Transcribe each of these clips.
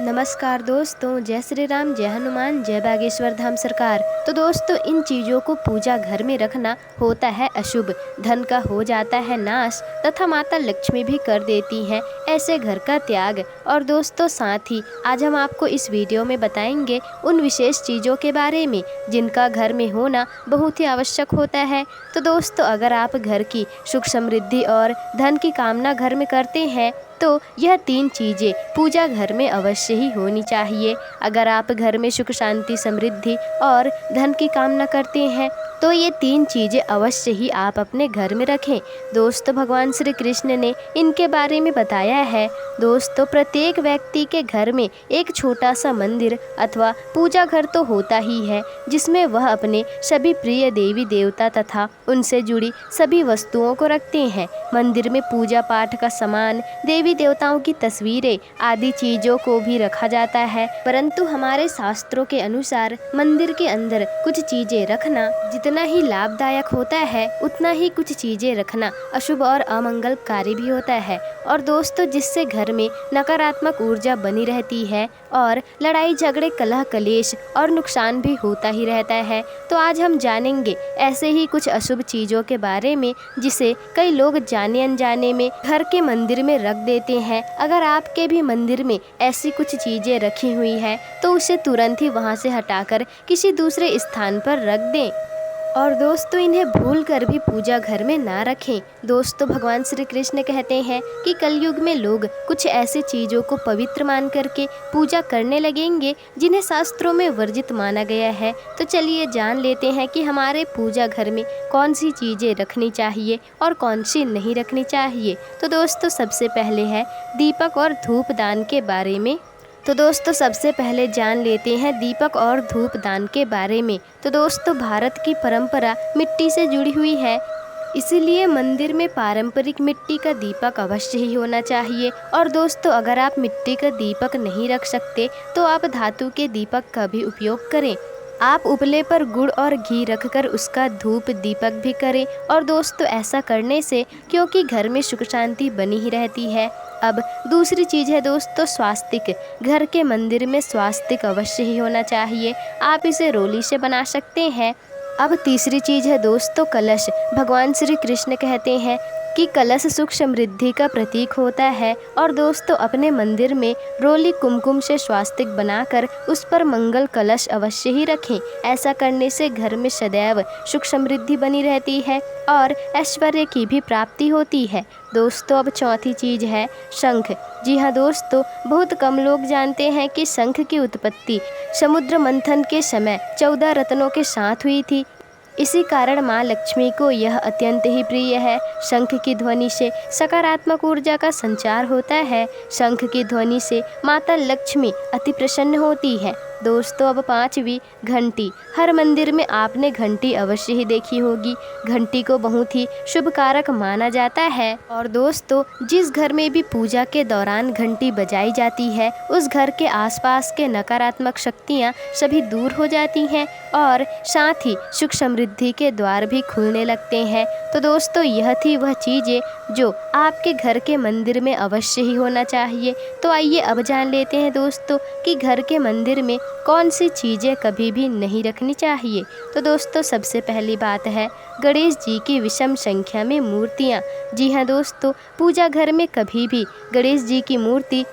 नमस्कार दोस्तों, जय श्री राम, जय हनुमान, जय बागेश्वर धाम सरकार। तो दोस्तों, इन चीज़ों को पूजा घर में रखना होता है अशुभ, धन का हो जाता है नाश तथा माता लक्ष्मी भी कर देती हैं ऐसे घर का त्याग। और दोस्तों, साथ ही आज हम आपको इस वीडियो में बताएंगे उन विशेष चीज़ों के बारे में जिनका घर में होना बहुत ही आवश्यक होता है। तो दोस्तों, अगर आप घर की सुख समृद्धि और धन की कामना घर में करते हैं तो यह 3 चीज़ें पूजा घर में अवश्य ही होनी चाहिए। अगर आप घर में सुख शांति समृद्धि और धन की कामना करते हैं तो ये 3 चीज़ें अवश्य ही आप अपने घर में रखें। दोस्तों, भगवान श्री कृष्ण ने इनके बारे में बताया है। दोस्तों, प्रत्येक व्यक्ति के घर में एक छोटा सा मंदिर अथवा पूजा घर तो होता ही है, जिसमें वह अपने सभी प्रिय देवी देवता तथा उनसे जुड़ी सभी वस्तुओं को रखते हैं। मंदिर में पूजा पाठ का सामान, देवी देवताओं की तस्वीरें आदि चीज़ों को भी रखा जाता है। परंतु हमारे शास्त्रों के अनुसार मंदिर के अंदर कुछ चीज़ें रखना जितना ही लाभदायक होता है, उतना ही कुछ चीज़ें रखना अशुभ और अमंगलकारी भी होता है। और दोस्तों, जिससे घर में नकारात्मक ऊर्जा बनी रहती है और लड़ाई झगड़े कलह कलेश और नुकसान भी होता ही रहता है। तो आज हम जानेंगे ऐसे ही कुछ अशुभ चीज़ों के बारे में जिसे कई लोग जाने अनजाने में घर के मंदिर में रख देते हैं। अगर आपके भी मंदिर में ऐसी कुछ चीज़ें रखी हुई हैं तो उसे तुरंत ही वहां से हटाकर किसी दूसरे स्थान पर रख दें। और दोस्तों, इन्हें भूल कर भी पूजा घर में ना रखें। दोस्तों, भगवान श्री कृष्ण कहते हैं कि कलयुग में लोग कुछ ऐसी चीज़ों को पवित्र मान करके पूजा करने लगेंगे जिन्हें शास्त्रों में वर्जित माना गया है। तो चलिए जान लेते हैं कि हमारे पूजा घर में कौन सी चीज़ें रखनी चाहिए और कौन सी नहीं रखनी चाहिए। तो दोस्तों, सबसे पहले है दीपक और धूप दान के बारे में। तो दोस्तों, सबसे पहले जान लेते हैं दीपक और धूप दान के बारे में। तो दोस्तों, भारत की परंपरा मिट्टी से जुड़ी हुई है, इसीलिए मंदिर में पारंपरिक मिट्टी का दीपक अवश्य ही होना चाहिए। और दोस्तों, अगर आप मिट्टी का दीपक नहीं रख सकते तो आप धातु के दीपक का भी उपयोग करें। आप उपले पर गुड़ और घी रखकर उसका धूप दीपक भी करें। और दोस्तों, ऐसा करने से क्योंकि घर में सुख शांति बनी ही रहती है। अब दूसरी चीज़ है दोस्तों स्वास्तिक। घर के मंदिर में स्वास्तिक अवश्य ही होना चाहिए। आप इसे रोली से बना सकते हैं। अब तीसरी चीज़ है दोस्तों कलश। भगवान श्री कृष्ण कहते हैं कि कलश सुख समृद्धि का प्रतीक होता है। और दोस्तों, अपने मंदिर में रोली कुमकुम से स्वास्तिक बनाकर उस पर मंगल कलश अवश्य ही रखें। ऐसा करने से घर में सदैव सुख समृद्धि बनी रहती है और ऐश्वर्य की भी प्राप्ति होती है। दोस्तों, अब चौथी चीज़ है शंख। जी हाँ दोस्तों, बहुत कम लोग जानते हैं कि शंख की उत्पत्ति समुद्र मंथन के समय 14 रत्नों के साथ हुई थी। इसी कारण माँ लक्ष्मी को यह अत्यंत ही प्रिय है। शंख की ध्वनि से सकारात्मक ऊर्जा का संचार होता है। शंख की ध्वनि से माता लक्ष्मी अति प्रसन्न होती है। दोस्तों, अब 5वीं घंटी। हर मंदिर में आपने घंटी अवश्य ही देखी होगी। घंटी को बहुत ही शुभ कारक माना जाता है। और दोस्तों, जिस घर में भी पूजा के दौरान घंटी बजाई जाती है उस घर के आसपास के नकारात्मक शक्तियाँ सभी दूर हो जाती हैं और साथ ही सुख समृद्धि के द्वार भी खुलने लगते हैं। तो दोस्तों, यह थी वह चीज़ें जो आपके घर के मंदिर में अवश्य ही होना चाहिए। तो आइए अब जान लेते हैं दोस्तों कि घर के मंदिर में कौन सी चीज़ें कभी भी नहीं रखनी चाहिए। तो दोस्तों, सबसे पहली बात है गणेश जी की विषम संख्या में मूर्तियाँ। जी हाँ दोस्तों, पूजा घर में कभी भी गणेश जी की मूर्ति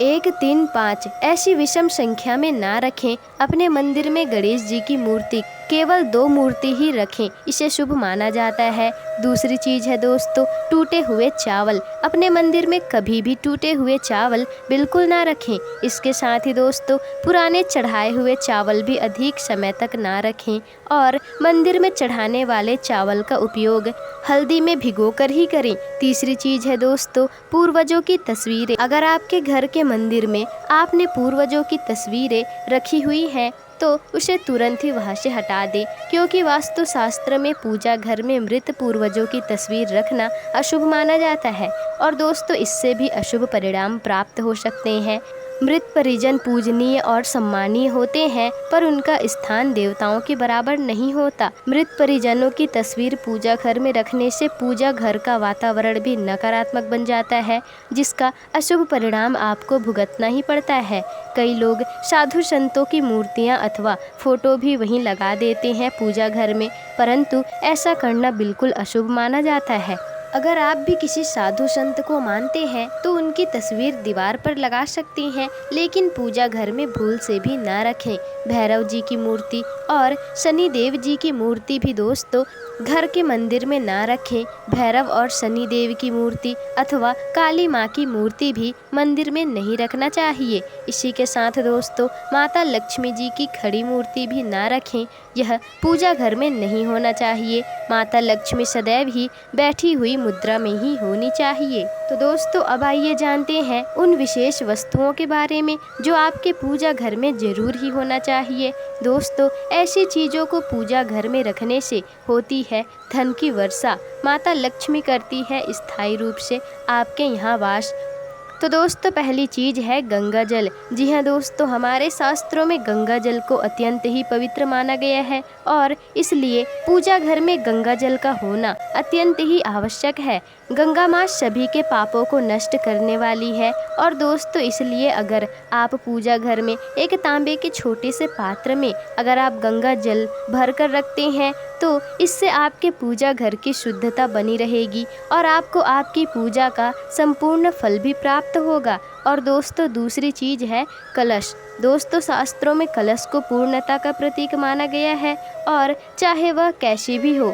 1, 3, 5 ऐसी विषम संख्या में ना रखें। अपने मंदिर में गणेश जी की मूर्ति केवल 2 मूर्ति ही रखें, इसे शुभ माना जाता है। दूसरी चीज़ है दोस्तों टूटे हुए चावल। अपने मंदिर में कभी भी टूटे हुए चावल बिल्कुल ना रखें। इसके साथ ही दोस्तों पुराने चढ़ाए हुए चावल भी अधिक समय तक ना रखें और मंदिर में चढ़ाने वाले चावल का उपयोग हल्दी में भिगोकर ही करें। तीसरी चीज़ है दोस्तों पूर्वजों की तस्वीरें। अगर आपके घर के मंदिर में आपने पूर्वजों की तस्वीरें रखी हुई हैं तो उसे तुरंत ही वहाँ से हटा दें, क्योंकि वास्तु शास्त्र में पूजा घर में मृत पूर्वजों की तस्वीर रखना अशुभ माना जाता है और दोस्तों इससे भी अशुभ परिणाम प्राप्त हो सकते हैं। मृत परिजन पूजनीय और सम्मानीय होते हैं, पर उनका स्थान देवताओं के बराबर नहीं होता। मृत परिजनों की तस्वीर पूजा घर में रखने से पूजा घर का वातावरण भी नकारात्मक बन जाता है, जिसका अशुभ परिणाम आपको भुगतना ही पड़ता है। कई लोग साधु संतों की मूर्तियां अथवा फोटो भी वहीं लगा देते हैं पूजा घर में, परंतु ऐसा करना बिल्कुल अशुभ माना जाता है। अगर आप भी किसी साधु संत को मानते हैं तो उनकी तस्वीर दीवार पर लगा सकते हैं, लेकिन पूजा घर में भूल से भी ना रखें। भैरव जी की मूर्ति और शनि देव जी की मूर्ति भी दोस्तों घर के मंदिर में ना रखें। भैरव और शनि देव की मूर्ति अथवा काली माँ की मूर्ति भी मंदिर में नहीं रखना चाहिए। इसी के साथ दोस्तों माता लक्ष्मी जी की खड़ी मूर्ति भी ना रखें, यह पूजा घर में नहीं होना चाहिए। माता लक्ष्मी सदैव ही बैठी हुई मुद्रा में ही होनी चाहिए। तो दोस्तों अब आइए जानते हैं उन विशेष वस्तुओं के बारे में जो आपके पूजा घर में जरूर ही होना चाहिए। दोस्तों ऐसी चीज़ों को पूजा घर में रखने से होती है धन की वर्षा। माता लक्ष्मी करती है स्थायी रूप से आपके यहाँ वास। तो दोस्तों पहली चीज़ है गंगा जल। जी हाँ दोस्तों, हमारे शास्त्रों में गंगा जल को अत्यंत ही पवित्र माना गया है और इसलिए पूजा घर में गंगा जल का होना अत्यंत ही आवश्यक है। गंगा माँ सभी के पापों को नष्ट करने वाली है और दोस्तों इसलिए अगर आप पूजा घर में एक तांबे के छोटे से पात्र में अगर आप गंगा जल भर कर रखते हैं तो इससे आपके पूजा घर की शुद्धता बनी रहेगी और आपको आपकी पूजा का संपूर्ण फल भी प्राप्त होगा। और दोस्तों दूसरी चीज़ है कलश। दोस्तों शास्त्रों में कलश को पूर्णता का प्रतीक माना गया है और चाहे वह कैसी भी हो,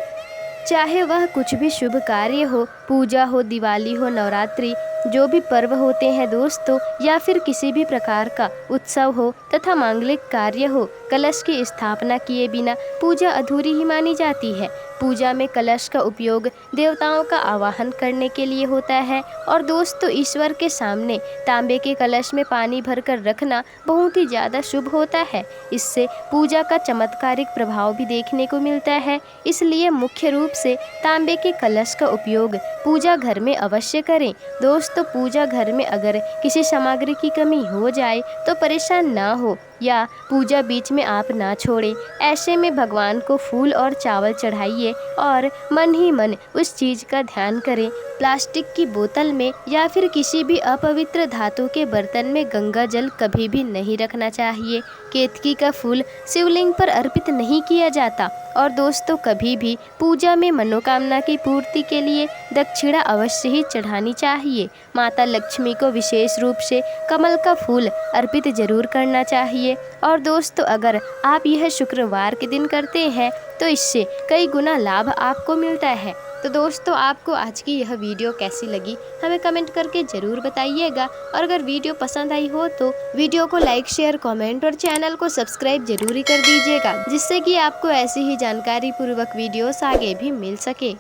चाहे वह कुछ भी शुभ कार्य हो, पूजा हो, दिवाली हो, नवरात्रि, जो भी पर्व होते हैं दोस्तों, या फिर किसी भी प्रकार का उत्सव हो तथा मांगलिक कार्य हो, कलश की स्थापना किए बिना पूजा अधूरी ही मानी जाती है। पूजा में कलश का उपयोग देवताओं का आवाहन करने के लिए होता है और दोस्तों ईश्वर के सामने तांबे के कलश में पानी भरकर रखना बहुत ही ज़्यादा शुभ होता है। इससे पूजा का चमत्कारिक प्रभाव भी देखने को मिलता है। इसलिए मुख्य रूप से तांबे के कलश का उपयोग पूजा घर में अवश्य करें। दोस्तों पूजा घर में अगर किसी सामग्री की कमी हो जाए तो परेशान ना हो या पूजा बीच में आप ना छोड़ें। ऐसे में भगवान को फूल और चावल चढ़ाइए और मन ही मन उस चीज़ का ध्यान करें। प्लास्टिक की बोतल में या फिर किसी भी अपवित्र धातु के बर्तन में गंगा जल कभी भी नहीं रखना चाहिए। केतकी का फूल शिवलिंग पर अर्पित नहीं किया जाता और दोस्तों कभी भी पूजा में मनोकामना की पूर्ति के लिए दक्षिणा अवश्य ही चढ़ानी चाहिए। माता लक्ष्मी को विशेष रूप से कमल का फूल अर्पित जरूर करना चाहिए और दोस्तों अगर आप यह शुक्रवार के दिन करते हैं तो इससे कई गुना लाभ आपको मिलता है। तो दोस्तों आपको आज की यह वीडियो कैसी लगी हमें कमेंट करके ज़रूर बताइएगा और अगर वीडियो पसंद आई हो तो वीडियो को लाइक, शेयर, कमेंट और चैनल को सब्सक्राइब जरूर ही कर दीजिएगा, जिससे कि आपको ऐसी ही जानकारी पूर्वक वीडियोस आगे भी मिल सके।